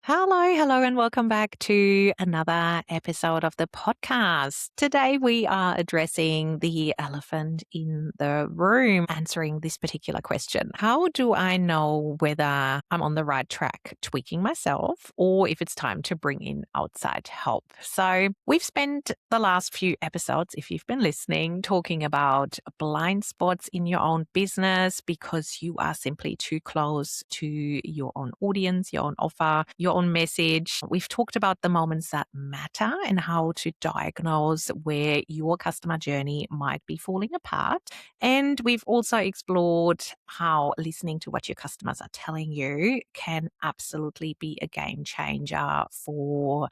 Hello, and welcome back to another episode of the podcast. Today, we are addressing the elephant in the room, answering this particular question. How do I know whether I'm on the right track tweaking myself or if it's time to bring in outside help? So, we've spent the last few episodes, if you've been listening, talking about blind spots in your own business because you are simply too close to your own audience, your own offer, your own message. We've talked about the moments that matter and how to diagnose where your customer journey might be falling apart. And we've also explored how listening to what your customers are telling you can absolutely be a game changer for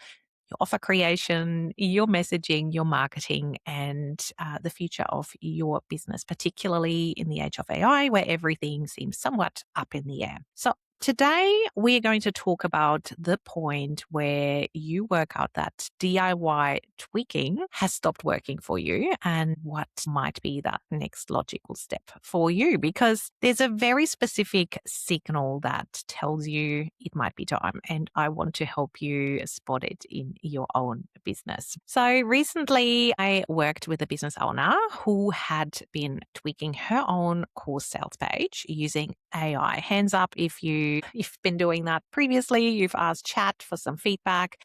your offer creation, your messaging, your marketing, and the future of your business, particularly in the age of AI, where everything seems somewhat up in the air. So today, we're going to talk about the point where you work out that DIY tweaking has stopped working for you and what might be that next logical step for you, because there's a very specific signal that tells you it might be time, and I want to help you spot it in your own business. So recently, I worked with a business owner who had been tweaking her own course sales page using AI. Hands up if you've been doing that previously, you've asked chat for some feedback.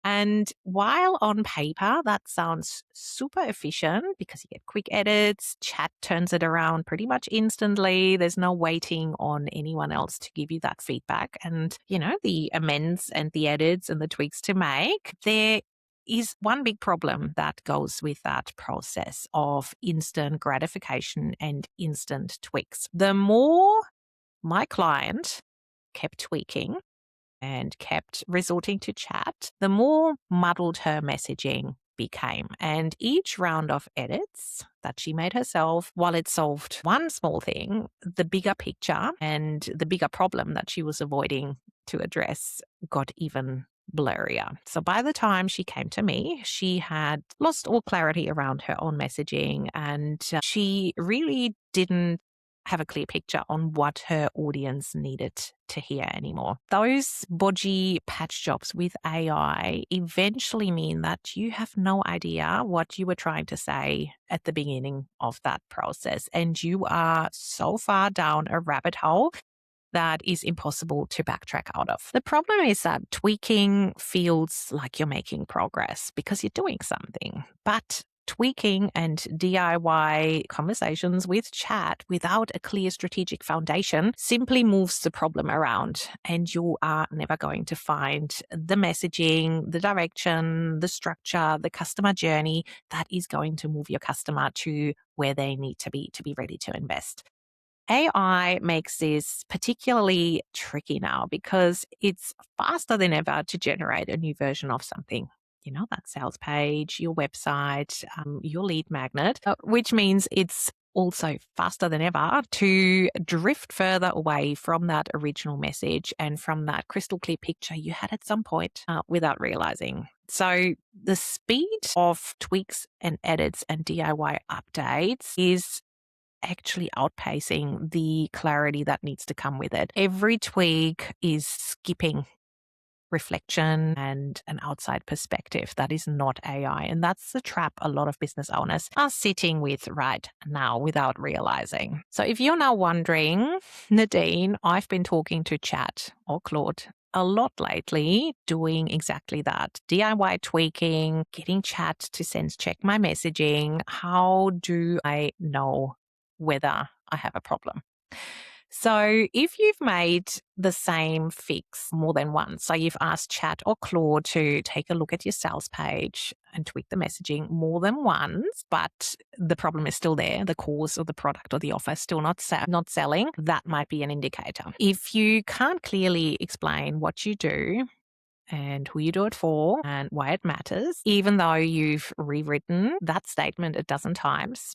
And while on paper, that sounds super efficient because you get quick edits, chat turns it around pretty much instantly. There's no waiting on anyone else to give you that feedback. And, the amends and the edits and the tweaks to make, there is one big problem that goes with that process of instant gratification and instant tweaks. The more my client kept tweaking and kept resorting to chat, the more muddled her messaging became. And each round of edits that she made herself, while it solved one small thing, the bigger picture and the bigger problem that she was avoiding to address got even blurrier. So by the time she came to me, she had lost all clarity around her own messaging, and she really didn't have a clear picture on what her audience needed to hear anymore. Those bodgy patch jobs with AI eventually mean that you have no idea what you were trying to say at the beginning of that process, and you are so far down a rabbit hole that is impossible to backtrack out of. The problem is that tweaking feels like you're making progress because you're doing something, but tweaking and DIY conversations with chat without a clear strategic foundation simply moves the problem around, and you are never going to find the messaging, the direction, the structure, the customer journey that is going to move your customer to where they need to be ready to invest. AI makes this particularly tricky now because it's faster than ever to generate a new version of something. That sales page, your website, your lead magnet, which means it's also faster than ever to drift further away from that original message and from that crystal clear picture you had at some point without realizing. So the speed of tweaks and edits and DIY updates is actually outpacing the clarity that needs to come with it. Every tweak is skipping reflection and an outside perspective that is not AI. And that's the trap a lot of business owners are sitting with right now without realizing. So if you're now wondering, Nadine, I've been talking to Chat or Claude a lot lately, doing exactly that. DIY tweaking, getting Chat to sense check my messaging. How do I know whether I have a problem? So if you've made the same fix more than once, so you've asked Chat or Claude to take a look at your sales page and tweak the messaging more than once, but the problem is still there, the course or the product or the offer is still not selling, that might be an indicator. If you can't clearly explain what you do and who you do it for and why it matters, even though you've rewritten that statement a dozen times,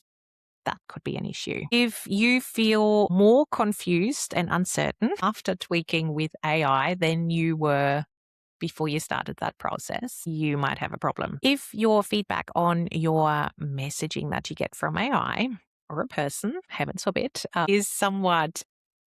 that could be an issue. If you feel more confused and uncertain after tweaking with AI than you were before you started that process, you might have a problem. If your feedback on your messaging that you get from AI or a person, heavens forbid, is somewhat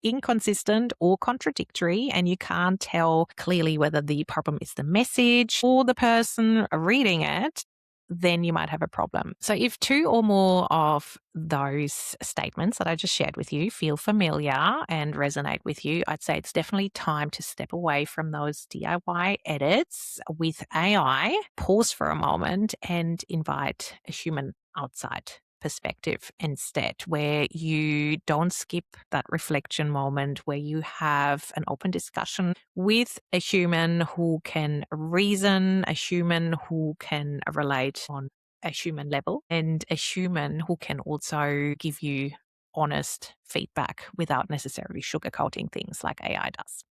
inconsistent or contradictory, and you can't tell clearly whether the problem is the message or the person reading it, then you might have a problem. So if two or more of those statements that I just shared with you feel familiar and resonate with you, I'd say it's definitely time to step away from those DIY edits with AI, pause for a moment, and invite a human outside perspective instead, where you don't skip that reflection moment, where you have an open discussion with a human who can reason, a human who can relate on a human level, and a human who can also give you honest feedback without necessarily sugarcoating things like AI does.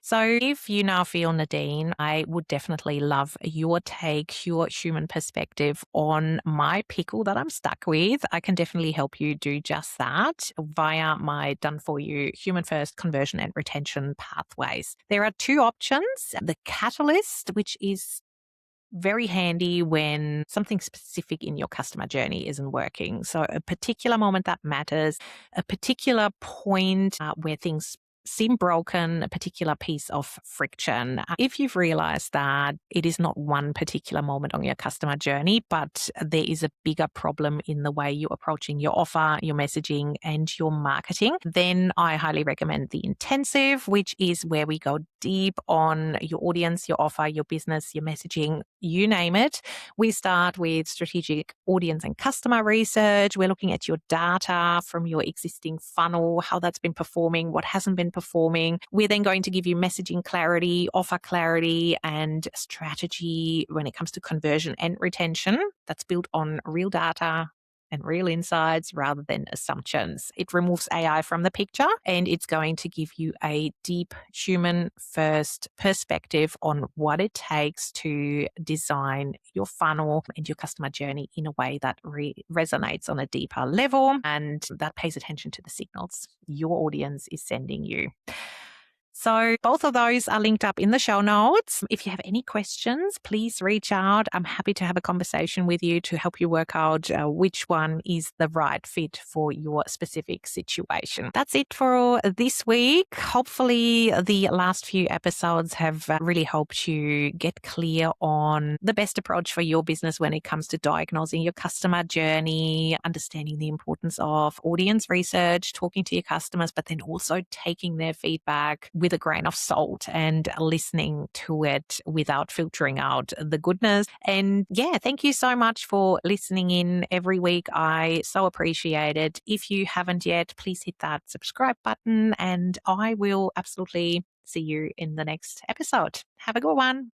So if you now feel, Nadine, I would definitely love your take, your human perspective on my pickle that I'm stuck with. I can definitely help you do just that via my done for you human first conversion and retention pathways. There are two options: the catalyst, which is very handy when something specific in your customer journey isn't working. So a particular moment that matters, a particular point where things seem broken, a particular piece of friction. If you've realized that it is not one particular moment on your customer journey, but there is a bigger problem in the way you're approaching your offer, your messaging, and your marketing, then I highly recommend the intensive, which is where we go deep on your audience, your offer, your business, your messaging, you name it. We start with strategic audience and customer research. We're looking at your data from your existing funnel, how that's been performing, what hasn't been performing. We're then going to give you messaging clarity, offer clarity, and strategy when it comes to conversion and retention. That's built on real data and real insights rather than assumptions. It removes AI from the picture, and it's going to give you a deep human first perspective on what it takes to design your funnel and your customer journey in a way that resonates on a deeper level and that pays attention to the signals your audience is sending you. So both of those are linked up in the show notes. If you have any questions, please reach out. I'm happy to have a conversation with you to help you work out which one is the right fit for your specific situation. That's it for this week. Hopefully the last few episodes have really helped you get clear on the best approach for your business when it comes to diagnosing your customer journey, understanding the importance of audience research, talking to your customers, but then also taking their feedback with a grain of salt and listening to it without filtering out the goodness. And yeah, thank you so much for listening in every week. I so appreciate it. If you haven't yet, please hit that subscribe button and I will absolutely see you in the next episode. Have a good one.